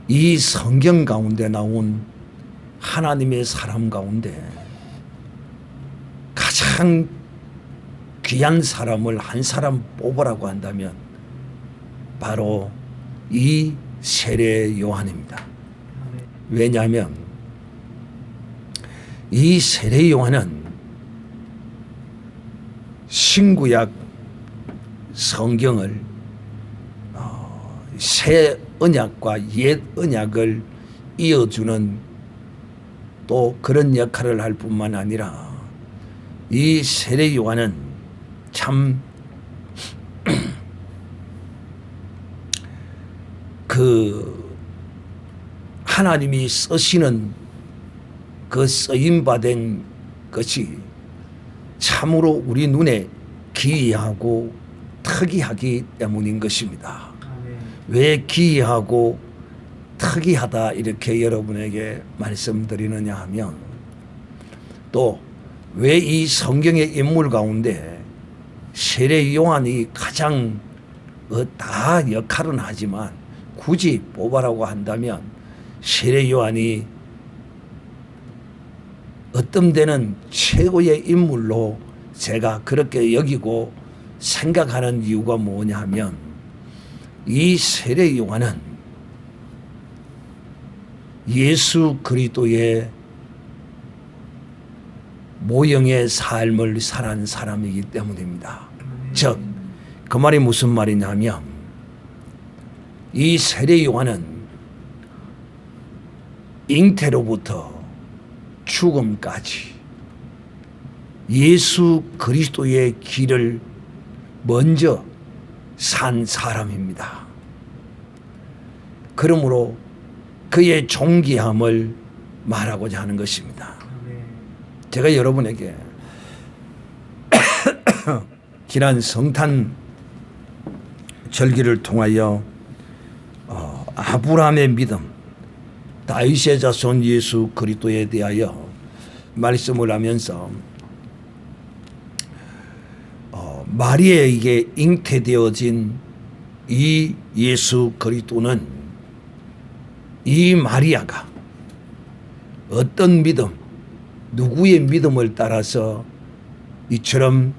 이 성경 가운데 나온 하나님의 사람 가운데 가장 귀한 사람을 한 사람 뽑으라고 한다면 바로 이 세례 요한입니다. 왜냐하면 이 세례 요한은 신구약 성경을 새 언약과 옛 언약을 이어주는 또 그런 역할을 할 뿐만 아니라 이 세례 요한은 참 하나님이 쓰시는 그 쓰임받은 것이 참으로 우리 눈에 기이하고 특이하기 때문인 것입니다. 왜 기이하고 특이하다 이렇게 여러분에게 말씀드리느냐 하면 또 왜 이 성경의 인물 가운데 세례 요한이 가장 다 역할은 하지만 굳이 뽑아라고 한다면 세례 요한이 어떤 데는 최고의 인물로 제가 그렇게 여기고 생각하는 이유가 뭐냐 하면 이 세례 요한은 예수 그리스도의 모형의 삶을 살한 사람이기 때문입니다. 즉, 그 말이 무슨 말이냐면 이 세례 요한은 잉태로부터 죽음까지 예수 그리스도의 길을 먼저 산 사람입니다. 그러므로 그의 존귀함을 말하고자 하는 것입니다. 제가 여러분에게 지난 성탄 절기를 통하여 아브라함의 믿음, 다윗의 자손 예수 그리스도에 대하여 말씀을 하면서 마리아에게 잉태되어진 이 예수 그리스도는 이 마리아가 어떤 믿음, 누구의 믿음을 따라서 이처럼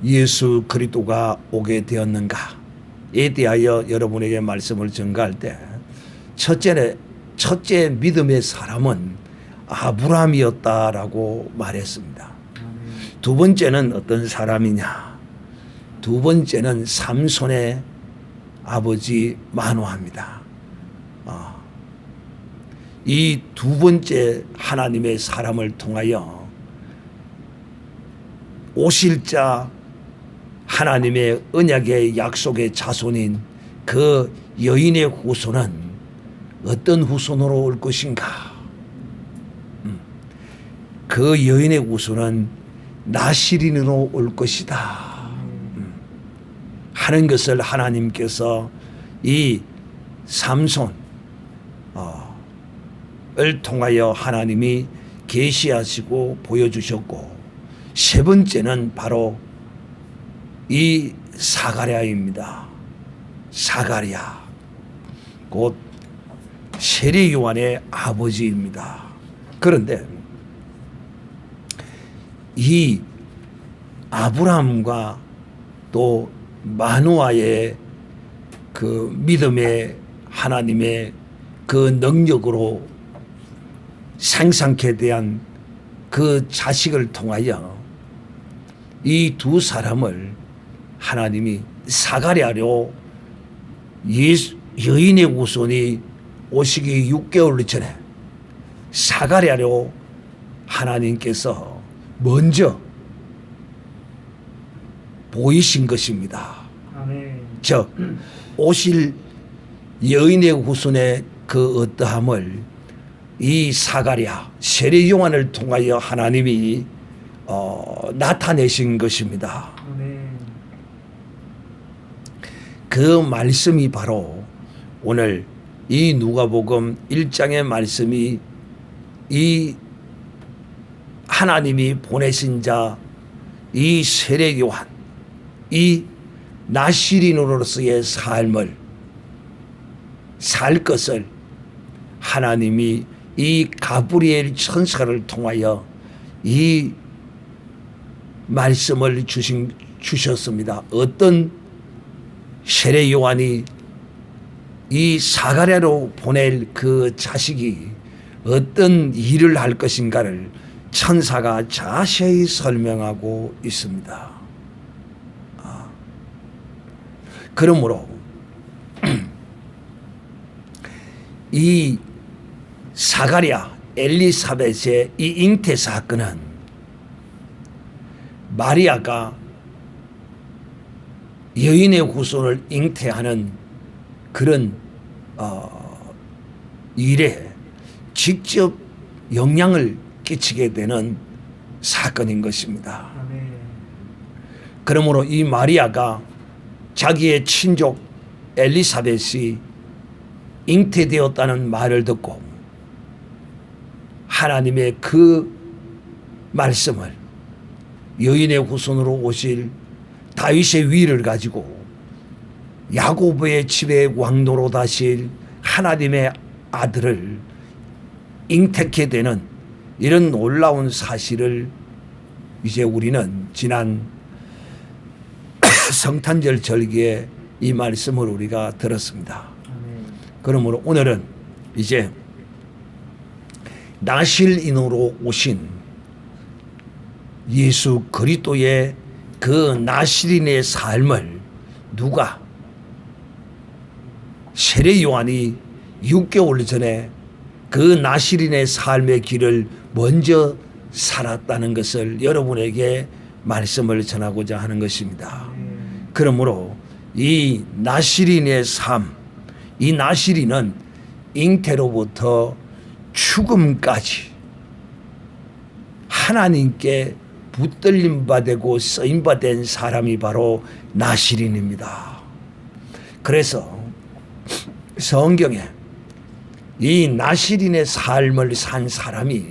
예수 그리스도가 오게 되었는가에 대하여 여러분에게 말씀을 전가할 때 첫째 믿음의 사람은 아브라함이었다라고 말했습니다. 두 번째는 어떤 사람이냐? 두 번째는 삼손의 아버지 마노아입니다. 이 두 번째 하나님의 사람을 통하여 오실 자 하나님의 언약의 약속의 자손인 그 여인의 후손은 어떤 후손으로 올 것인가? 그 여인의 후손은 나시린으로 올 것이다 하는 것을 하나님께서 이 삼손 을 통하여 하나님이 계시하시고 보여주셨고, 세 번째는 바로 이 사가랴입니다. 사가랴 곧 세례 요한의 아버지입니다. 그런데 이 아브라함과 또 마노아의 그 믿음의 하나님의 그 능력으로 생산케 대한 그 자식을 통하여 이 두 사람을 하나님이 사가랴로 여인의 후손이 오시기 6개월 전에 사가랴로 하나님께서 먼저 보이신 것입니다. 즉 오실 여인의 후손의 그 어떠함을 이 사가랴 세례 요한을 통하여 하나님이 나타내신 것입니다. 그 말씀이 바로 오늘 이 누가복음 1장의 말씀이 이 하나님이 보내신 자 이 세례 요한, 이 나시린으로서의 삶을 살 것을 하나님이 이 가브리엘 천사를 통하여 이 말씀을 주셨습니다. 어떤 세례 요한이 이 사가랴로 보낼 그 자식이 어떤 일을 할 것인가를 천사가 자세히 설명하고 있습니다. 그러므로 이 사가랴 엘리사벳의 이 잉태 사건은 마리아가 여인의 후손을 잉태하는 그런 일에 직접 영향을 끼치게 되는 사건인 것입니다. 그러므로 이 마리아가 자기의 친족 엘리사벳이 잉태되었다는 말을 듣고 하나님의 그 말씀을 여인의 후손으로 오실 다윗의 위를 가지고 야고보의 집에 왕노로 다실 하나님의 아들을 잉태케 되는 이런 놀라운 사실을 이제 우리는 지난 성탄절 절기에 이 말씀을 우리가 들었습니다. 그러므로 오늘은 이제 나실인으로 오신 예수 그리스도의 그 나실인의 삶을 누가 세례 요한이 6개월 전에 그 나실인의 삶의 길을 먼저 살았다는 것을 여러분에게 말씀을 전하고자 하는 것입니다. 그러므로 이 나실인의 삶, 이 나실인은 잉태로부터 죽음까지 하나님께 붙들림바 되고 쓰임바 된 사람이 바로 나실인입니다. 그래서 성경에 이 나실인의 삶을 산 사람이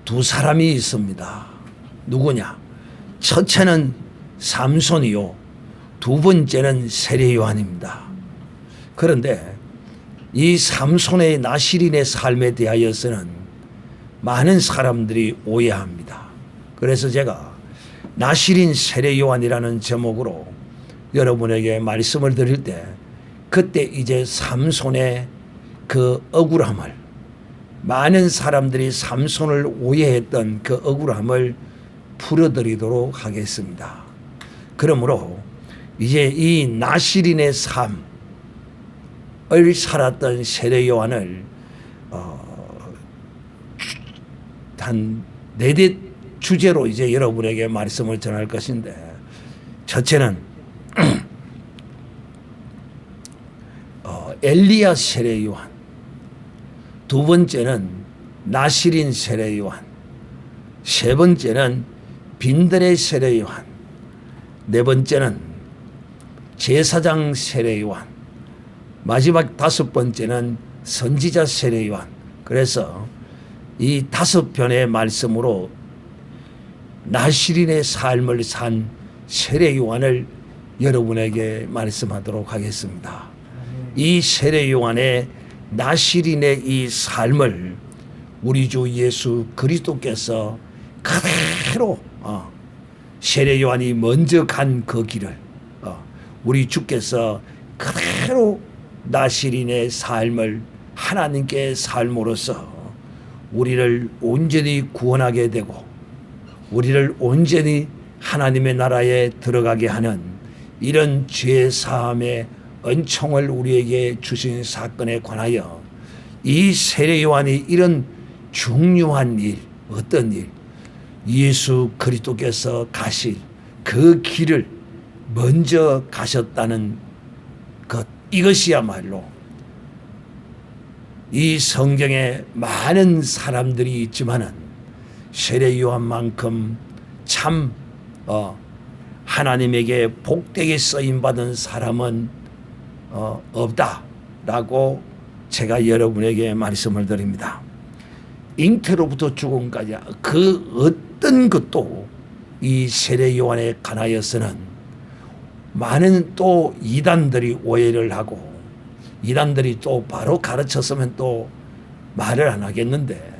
두 사람이 있습니다. 누구냐? 첫째는 삼손이요, 두 번째는 세례 요한입니다. 그런데 이 삼손의 나실인의 삶에 대하여서는 많은 사람들이 오해합니다. 그래서 제가 나실인 세례 요한이라는 제목으로 여러분에게 말씀을 드릴 때 그때 이제 삼손의 그 억울함을, 많은 사람들이 삼손을 오해했던 그 억울함을 풀어드리도록 하겠습니다. 그러므로 이제 이 나실인의 삶을 살았던 세례 요한을 한 4대 주제로 이제 여러분에게 말씀을 전할 것인데, 첫째는 엘리야 세례 요한, 두 번째는 나실인 세례 요한, 세 번째는 빈들의 세례 요한, 네 번째는 제사장 세례 요한, 마지막 5번째는 선지자 세례 요한. 그래서 이 5편의 말씀으로 나실인의 삶을 산 세례 요한을 여러분에게 말씀하도록 하겠습니다. 이 세례 요한의 나실인의 이 삶을 우리 주 예수 그리스도께서 그대로 세례 요한이 먼저 간 그 길을 우리 주께서 그대로 나실인의 삶을 하나님께 삶으로써 우리를 온전히 구원하게 되고 우리를 온전히 하나님의 나라에 들어가게 하는 이런 죄 사함의 은총을 우리에게 주신 사건에 관하여 이 세례 요한이 이런 중요한 일, 어떤 일, 예수 그리스도께서 가실 그 길을 먼저 가셨다는 것, 이것이야말로 이 성경에 많은 사람들이 있지만은 세례 요한만큼 참 하나님에게 복되게 쓰임 받은 사람은 없다라고 제가 여러분에게 말씀을 드립니다. 잉태로부터 죽음까지 그 어떤 것도 이 세례 요한에 관하여서는 많은 또 이단들이 오해를 하고 이단들이 또 바로 가르쳤으면 또 말을 안 하겠는데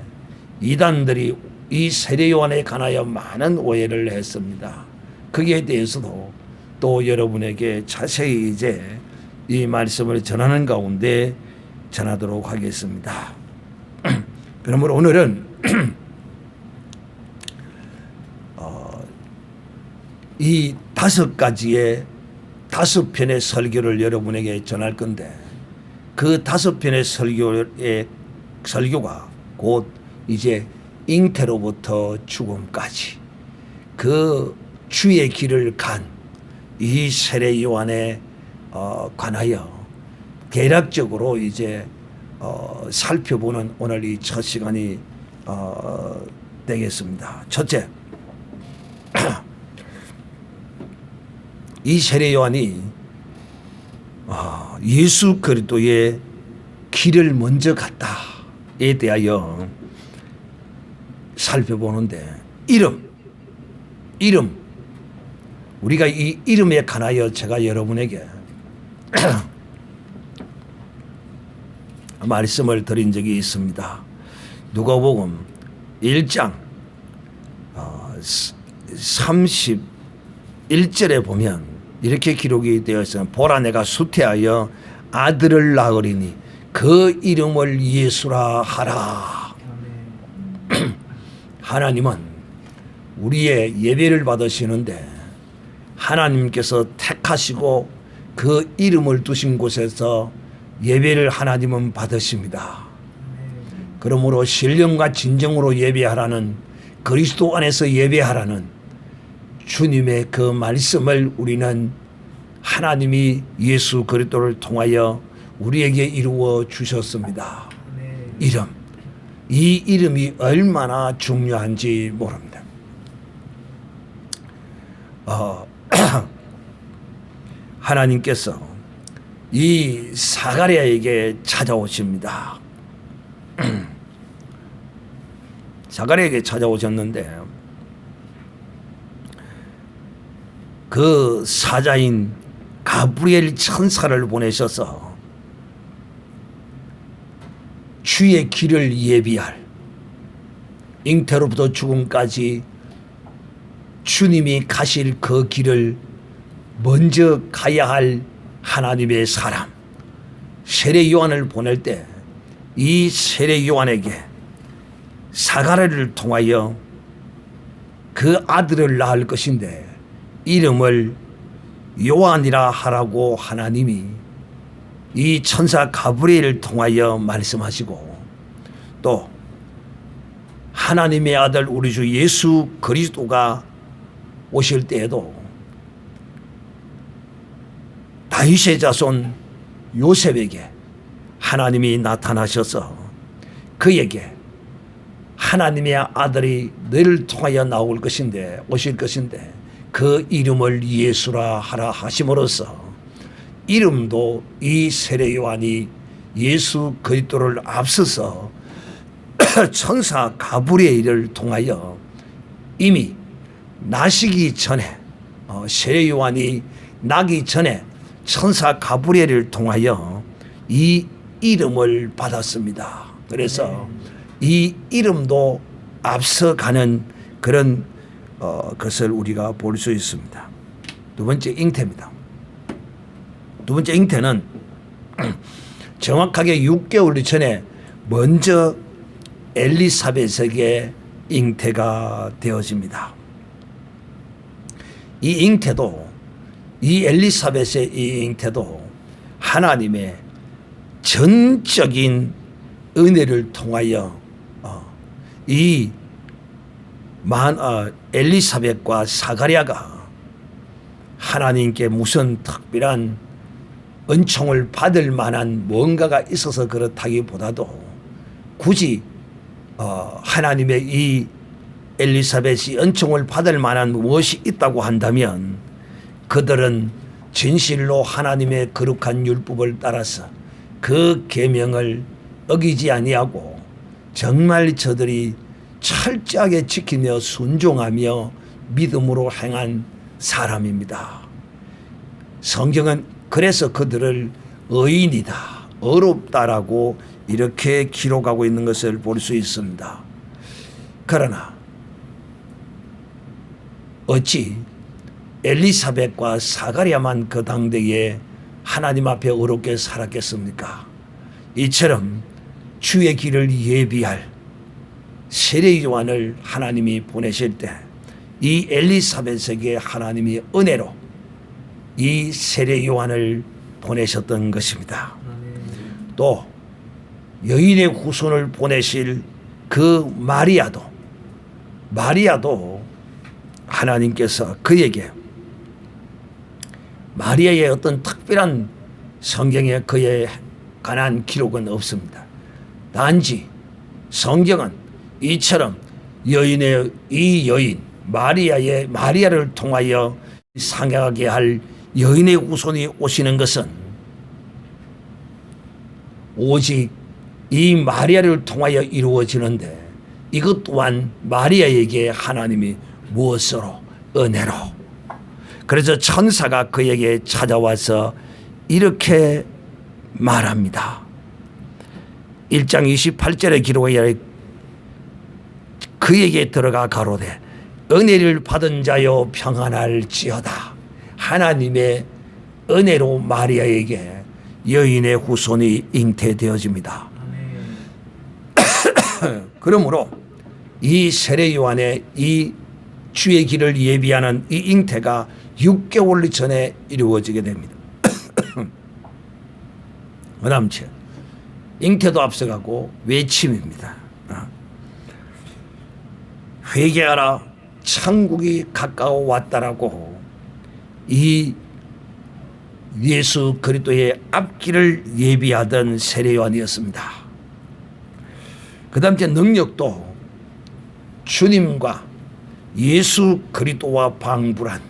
이단들이 이 세례 요한에 관하여 많은 오해를 했습니다. 거기에 대해서도 또 여러분에게 자세히 이제 이 말씀을 전하는 가운데 전하도록 하겠습니다. 그러므로 오늘은 이 5가지의 5편의 설교를 여러분에게 전할 건데 그 5편의 설교가 곧 이제 잉태로부터 죽음까지 그 주의 길을 간 이 세례 요한에 관하여 대략적으로 이제 살펴보는 오늘 이 첫 시간이 되겠습니다. 첫째, 이 세례 요한이 예수 그리스도의 길을 먼저 갔다에 대하여 살펴보는데 이름 우리가 이 이름에 관하여 제가 여러분에게 말씀을 드린 적이 있습니다. 누가복음 1장 31절에 보면 이렇게 기록이 되어 있어요. 보라 내가 수태하여 아들을 낳으리니 그 이름을 예수라 하라. 하나님은 우리의 예배를 받으시는데 하나님께서 택하시고 그 이름을 두신 곳에서 예배를 하나님은 받으십니다. 그러므로 신령과 진정으로 예배하라는 그리스도 안에서 예배하라는 주님의 그 말씀을 우리는 하나님이 예수 그리스도를 통하여 우리에게 이루어 주셨습니다. 이름. 이 이름이 얼마나 중요한지 모릅니다. 하나님께서 이 사가랴에게 찾아오십니다. 사가랴에게 찾아오셨는데 그 사자인 가브리엘 천사를 보내셔서 주의 길을 예비할 잉태로부터 죽음까지 주님이 가실 그 길을 먼저 가야 할 하나님의 사람 세례 요한을 보낼 때 이 세례 요한에게 사가랴를 통하여 그 아들을 낳을 것인데 이름을 요한이라 하라고 하나님이 이 천사 가브리엘을 통하여 말씀하시고 또 하나님의 아들 우리 주 예수 그리스도가 오실 때에도 다윗의 자손 요셉에게 하나님이 나타나셔서 그에게 하나님의 아들이 너를 통하여 나올 것인데 오실 것인데 그 이름을 예수라 하라 하심으로써 이름도 이 세례 요한이 예수 그리스도를 앞서서 천사 가브리엘을 통하여 이미 나시기 전에 세례 요한이 나기 전에 천사 가브리엘을 통하여 이 이름을 받았습니다. 그래서 이 이름도 앞서가는 그런 것을 우리가 볼 수 있습니다. 두 번째 잉태입니다. 두 번째 잉태는 정확하게 6개월 전에 먼저 엘리사벳에게 잉태가 되어집니다. 이 잉태도 이 엘리사벳의 이 잉태도 하나님의 전적인 은혜를 통하여 이 엘리사벳과 사가랴가 하나님께 무슨 특별한 은총을 받을 만한 뭔가가 있어서 그렇다기보다도 굳이 하나님의 이 엘리사벳이 은총을 받을 만한 무엇이 있다고 한다면 그들은 진실로 하나님의 거룩한 율법을 따라서 그 계명을 어기지 아니하고 정말 저들이 철저하게 지키며 순종하며 믿음으로 행한 사람입니다. 성경은 그래서 그들을 의인이다, 어렵다라고 이렇게 기록하고 있는 것을 볼 수 있습니다. 그러나 어찌 엘리사벳과 사가랴만 그 당대에 하나님 앞에 어렵게 살았겠습니까? 이처럼 주의 길을 예비할 세례 요한을 하나님이 보내실 때 이 엘리사벳에게 하나님이 은혜로 이 세례 요한을 보내셨던 것입니다. 또 여인의 후손을 보내실 그 마리아도 하나님께서 그에게 마리아의 어떤 특별한 성경에 그에 관한 기록은 없습니다. 단지 성경은 이처럼 여인의 이 여인 마리아를 통하여 상하게 할 여인의 후손이 오시는 것은 오직 이 마리아를 통하여 이루어지는데 이것 또한 마리아에게 하나님이 무엇으로? 은혜로. 그래서 천사가 그에게 찾아와서 이렇게 말합니다. 1장 28절의 기록에 그에게 들어가 가로되 은혜를 받은 자여 평안할지어다. 하나님의 은혜로 마리아에게 여인의 후손이 잉태되어집니다. 그러므로 이 세례 요한의 이 주의 길을 예비하는 이 잉태가 6개월 전에 이루어지게 됩니다. 그 다음 잉태도 앞서가고 외침입니다. 회개하라 천국이 가까워 왔다라고 이 예수 그리스도의 앞길을 예비하던 세례 요한이었습니다. 그 다음 능력도 주님과 예수 그리스도와 방불한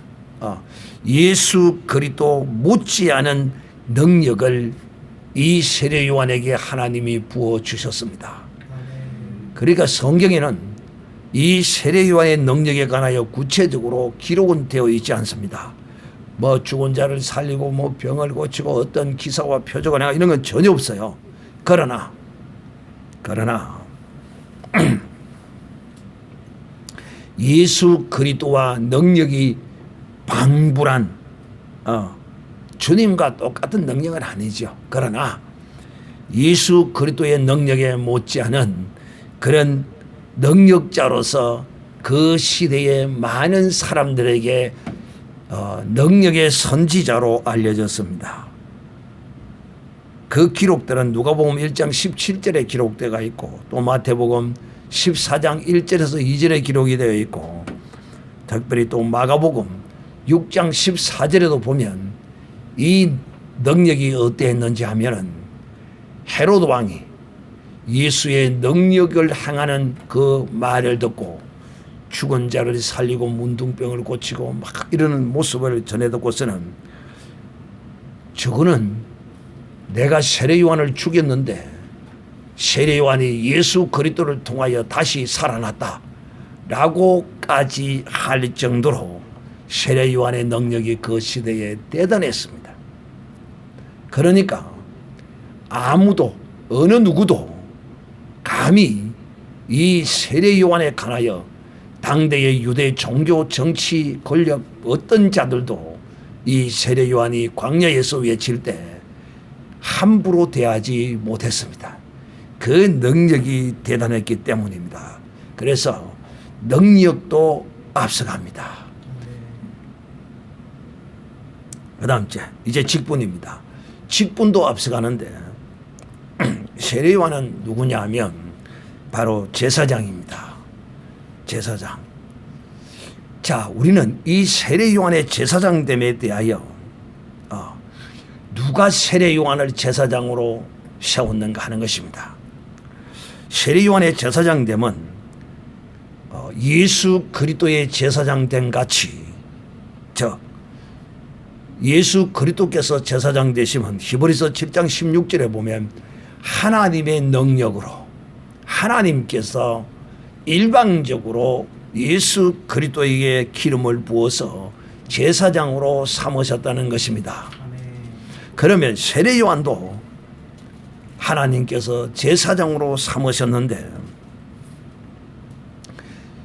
예수 그리스도 못지않은 능력을 이 세례 요한에게 하나님이 부어 주셨습니다. 그러니까 성경에는 이 세례 요한의 능력에 관하여 구체적으로 기록은 되어 있지 않습니다. 뭐 죽은 자를 살리고 뭐 병을 고치고 어떤 기사와 표적을 이런 건 전혀 없어요. 그러나 예수 그리스도와 능력이 방불한 주님과 똑같은 능력은 아니죠. 그러나 예수 그리스도의 능력에 못지않은 그런 능력자로서 그 시대의 많은 사람들에게 능력의 선지자로 알려졌습니다. 그 기록들은 누가복음 1장 17절에 기록되어 있고 또 마태복음 14장 1절에서 2절에 기록이 되어 있고 특별히 또 마가복음 6장 14절에도 보면 이 능력이 어떠했는지 하면은 헤로드 왕이 예수의 능력을 행하는 그 말을 듣고 죽은 자를 살리고 문둥병을 고치고 막 이러는 모습을 전해 듣고서는 저거는 내가 세례 요한을 죽였는데 세례 요한이 예수 그리스도를 통하여 다시 살아났다 라고까지 할 정도로 세례 요한의 능력이 그 시대에 대단했습니다. 그러니까 아무도 어느 누구도 감히 이 세례 요한에 관하여 당대의 유대 종교 정치 권력 어떤 자들도 이 세례 요한이 광야에서 외칠 때 함부로 대하지 못했습니다. 그 능력이 대단했기 때문입니다. 그래서 능력도 앞서갑니다. 그 다음 이제 직분입니다. 직분도 앞서가는데 세례 요한은 누구냐 하면 바로 제사장입니다. 제사장. 자, 우리는 이 세례 요한의 제사장됨에 대하여 누가 세례 요한을 제사장으로 세웠는가 하는 것입니다. 세례 요한의 제사장됨은 예수 그리스도의 제사장됨 같이 예수 그리스도께서 제사장 되시면 히브리서 7장 16절에 보면 하나님의 능력으로 하나님께서 일방적으로 예수 그리스도에게 기름을 부어서 제사장으로 삼으셨다는 것입니다. 그러면 세례 요한도 하나님께서 제사장으로 삼으셨는데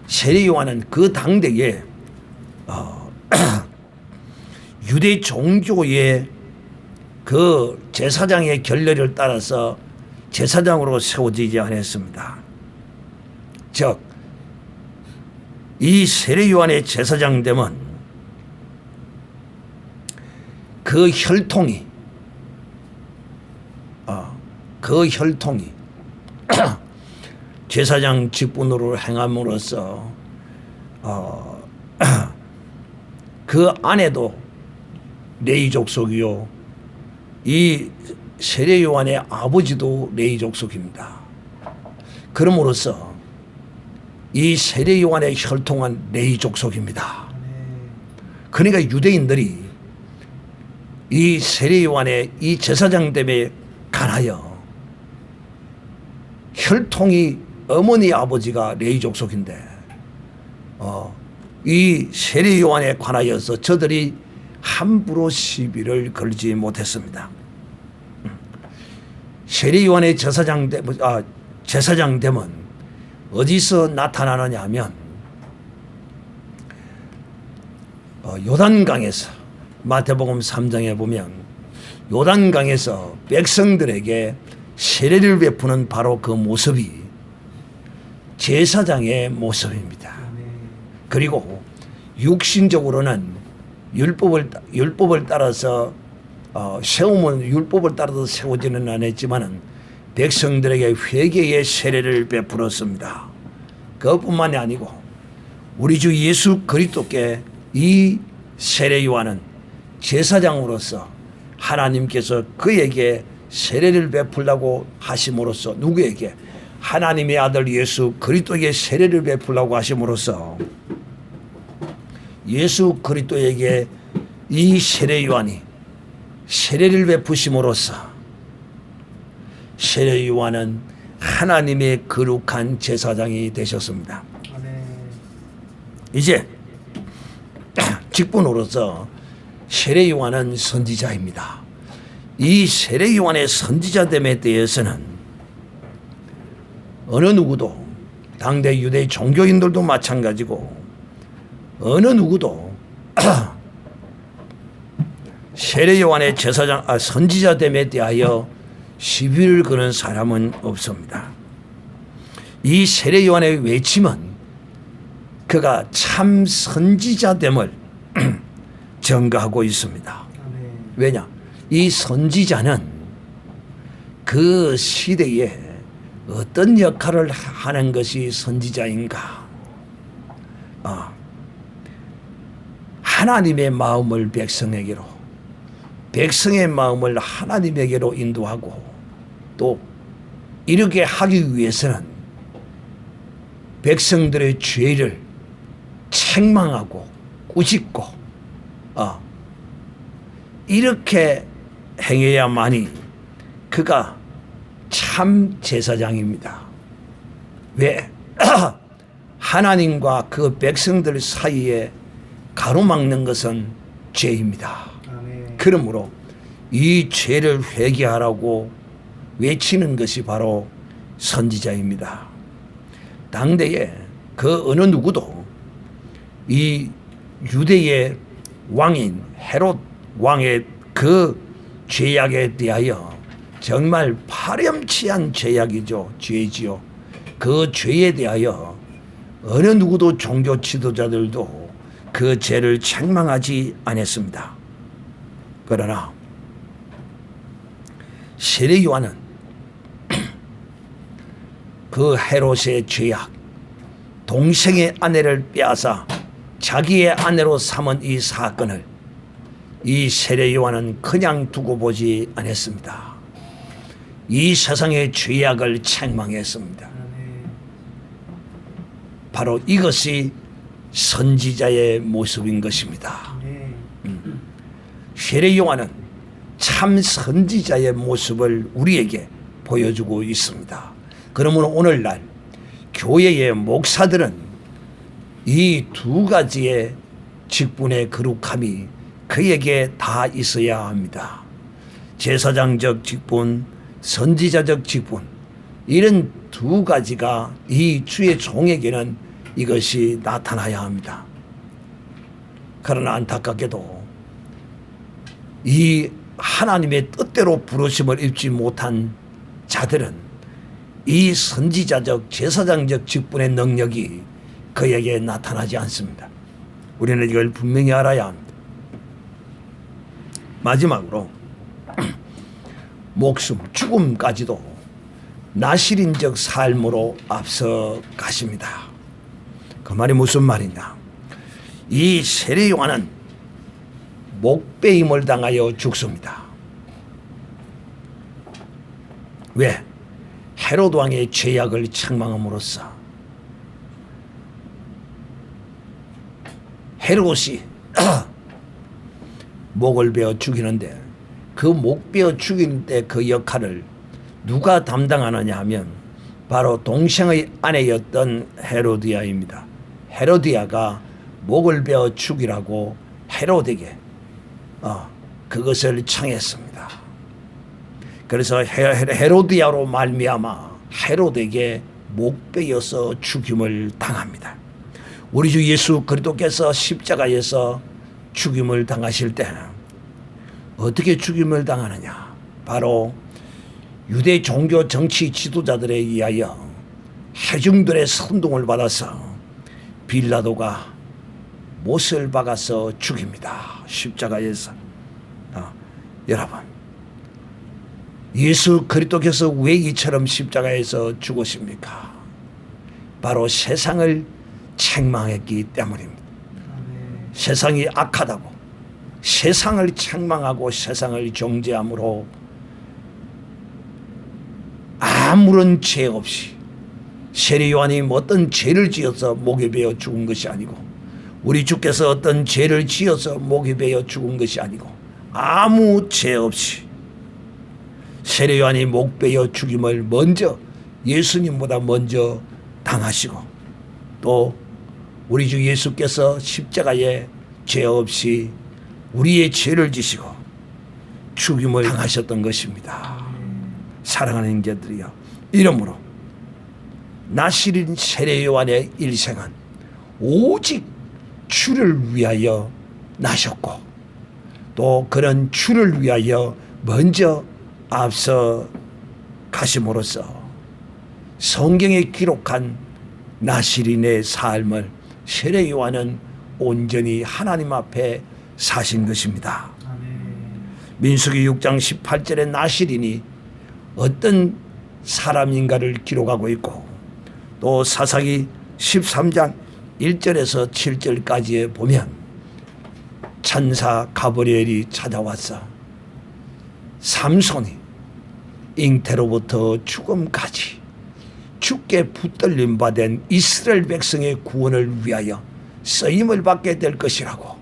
세례 요한은 그 당대에 유대 종교의 그 제사장의 결례를 따라서 제사장으로 세워지지 않았습니다. 즉, 이 세례 요한의 제사장됨은 그 혈통이 제사장 직분으로 행함으로써 그 안에도 레위 족속이요, 이 세례 요한의 아버지도 레위 족속입니다. 그럼으로써 이 세례 요한의 혈통은 레위 족속입니다. 그러니까 유대인들이 이 세례 요한의 이 제사장됨에 관하여 혈통이 어머니 아버지가 레위 족속인데 이 세례 요한에 관하여서 저들이 함부로 시비를 걸지 못했습니다. 세례 요한의 제사장됨은 어디서 나타나느냐 하면 요단강에서, 마태복음 3장에 보면 요단강에서 백성들에게 세례를 베푸는 바로 그 모습이 제사장의 모습입니다. 그리고 육신적으로는 율법을 따라서 세우면 율법을 따라서 세우지는 않았지만은 백성들에게 회개의 세례를 베풀었습니다. 그것뿐만이 아니고 우리 주 예수 그리스도께 이 세례 요한은 제사장으로서 하나님께서 그에게 세례를 베풀라고 하심으로써, 누구에게? 하나님의 아들 예수 그리스도에게 세례를 베풀라고 하심으로써 예수 그리스도에게 이 세례 요한이 세례를 베푸심으로써 세례 요한은 하나님의 거룩한 제사장이 되셨습니다. 이제 직분으로서 세례 요한은 선지자입니다. 이 세례 요한의 선지자됨에 대해서는 어느 누구도, 당대 유대 종교인들도 마찬가지고 어느 누구도 세례 요한의 선지자됨에 대하여 시비를 거는 사람은 없습니다. 이 세례 요한의 외침은 그가 참 선지자됨을 증거하고 있습니다. 왜냐? 이 선지자는 그 시대에 어떤 역할을 하는 것이 선지자인가? 하나님의 마음을 백성에게로, 백성의 마음을 하나님에게로 인도하고, 또 이렇게 하기 위해서는 백성들의 죄를 책망하고 꾸짖고 이렇게 행해야만이 그가 참 제사장입니다. 왜? 하나님과 그 백성들 사이에 가로막는 것은 죄입니다. 그러므로 이 죄를 회개하라고 외치는 것이 바로 선지자입니다. 당대에 그 어느 누구도 이 유대의 왕인 헤롯 왕의 그 죄악에 대하여, 정말 파렴치한 죄악이죠. 죄지요. 그 죄에 대하여 어느 누구도 종교 지도자들도 그 죄를 책망하지 않았습니다. 그러나 세례 요한은 그 헤롯의 죄악, 동생의 아내를 빼앗아 자기의 아내로 삼은 이 사건을 이 세례 요한은 그냥 두고 보지 않았습니다. 이 세상의 죄악을 책망했습니다. 바로 이것이 선지자의 모습인 것입니다. 세례 요한은 참 선지자의 모습을 우리에게 보여주고 있습니다. 그러므로 오늘날 교회의 목사들은 이 두 가지의 직분의 거룩함이 그에게 다 있어야 합니다. 제사장적 직분, 선지자적 직분, 이런 두 가지가 이 주의 종에게는 이것이 나타나야 합니다. 그러나 안타깝게도 이 하나님의 뜻대로 부르심을 입지 못한 자들은 이 선지자적 제사장적 직분의 능력이 그에게 나타나지 않습니다. 우리는 이걸 분명히 알아야 합니다. 마지막으로 목숨, 죽음까지도 나실인적 삶으로 앞서 가십니다. 그 말이 무슨 말이냐? 이 세례 요한은 목베임을 당하여 죽습니다. 왜? 헤로드 왕의 죄악을 책망함으로써 헤롯이 목을 베어 죽이는데 그 목 베어 죽이는 때 그 역할을 누가 담당하느냐 하면 바로 동생의 아내였던 헤로디아입니다. 헤로디아가 목을 베어 죽이라고 헤롯에게 그것을 청했습니다. 그래서 헤로디아로 말미암아 헤롯에게 목 베어서 죽임을 당합니다. 우리 주 예수 그리스도께서 십자가에서 죽임을 당하실 때는 어떻게 죽임을 당하느냐? 바로 유대 종교 정치 지도자들에 의하여 회중들의 선동을 받아서 빌라도가 못을 박아서 죽입니다. 십자가에서. 여러분, 예수 그리스도께서 왜 이처럼 십자가에서 죽으십니까? 바로 세상을 책망했기 때문입니다. 세상이 악하다고 세상을 책망하고 세상을 정죄함으로 아무런 죄 없이 세례 요한이 어떤 죄를 지어서 목에 베어 죽은 것이 아니고 우리 주께서 어떤 죄를 지어서 목에 베어 죽은 것이 아니고 아무 죄 없이 세례 요한이 목 베어 죽임을 먼저 예수님보다 먼저 당하시고 또 우리 주 예수께서 십자가에 죄 없이 우리의 죄를 지시고 죽임을 당하셨던 것입니다. 사랑하는 형제들이여, 이러므로 나실인 세례 요한의 일생은 오직 주를 위하여 나셨고 또 그런 주를 위하여 먼저 앞서 가심으로써 성경에 기록한 나실인의 삶을 세례 요한은 온전히 하나님 앞에 사신 것입니다. 민수기 6장 18절에 나실인이 어떤 사람인가를 기록하고 있고 또 사사기 13장 1절에서 7절까지에 보면 천사 가브리엘이 찾아와서 삼손이 잉태로부터 죽음까지 주께 붙들림 받은 이스라엘 백성의 구원을 위하여 쓰임을 받게 될 것이라고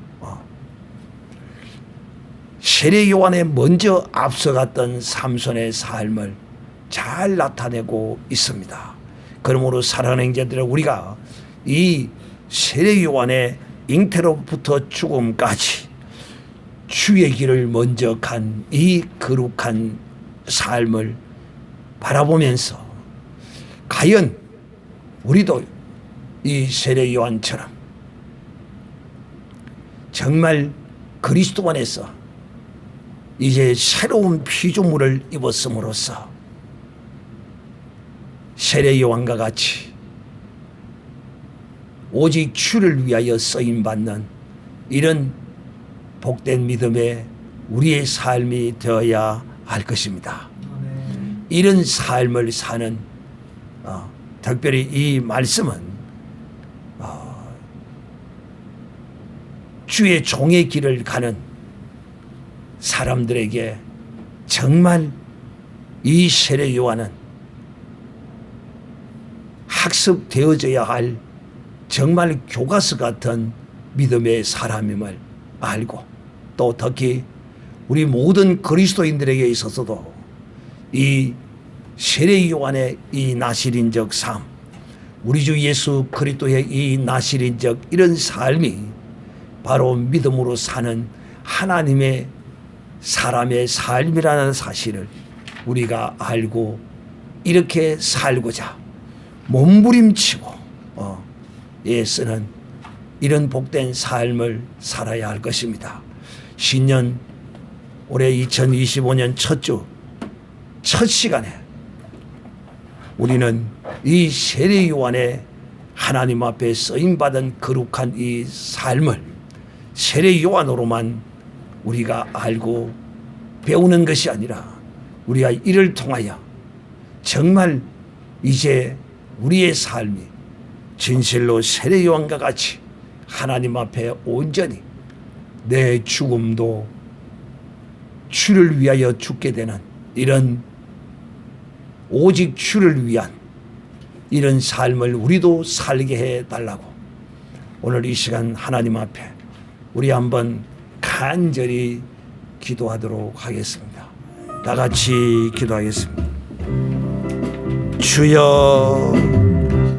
세례 요한에 먼저 앞서갔던 삼손의 삶을 잘 나타내고 있습니다. 그러므로 사랑하는 형제들아, 우리가 이 세례 요한의 잉태로부터 죽음까지 주의 길을 먼저 간 이 거룩한 삶을 바라보면서 과연 우리도 이 세례 요한처럼 정말 그리스도 안에서 이제 새로운 피조물을 입었음으로써 세례 요한과 같이 오직 주를 위하여 쓰임받는 이런 복된 믿음의 우리의 삶이 되어야 할 것입니다. 이런 삶을 사는 특별히 이 말씀은 주의 종의 길을 가는 사람들에게 정말 이 세례 요한은 학습되어져야 할 정말 교과서 같은 믿음의 사람임을 알고 또 특히 우리 모든 그리스도인들에게 있어서도 이 세례 요한의 이 나실인적 삶, 우리 주 예수 그리스도의 이 나실인적 이런 삶이 바로 믿음으로 사는 하나님의 사람의 삶이라는 사실을 우리가 알고 이렇게 살고자 몸부림치고 애쓰는 이런 복된 삶을 살아야 할 것입니다. 신년 올해 2025년 첫 주 첫 시간에 우리는 이 세례 요한의 하나님 앞에 쓰임받은 거룩한 이 삶을 세례 요한으로만 우리가 알고 배우는 것이 아니라 우리가 이를 통하여 정말 이제 우리의 삶이 진실로 세례 요한과 같이 하나님 앞에 온전히 내 죽음도 주를 위하여 죽게 되는 이런 오직 주를 위한 이런 삶을 우리도 살게 해달라고 오늘 이 시간 하나님 앞에 우리 한번 간절히 기도하도록 하겠습니다. 다 같이 기도하겠습니다. 주여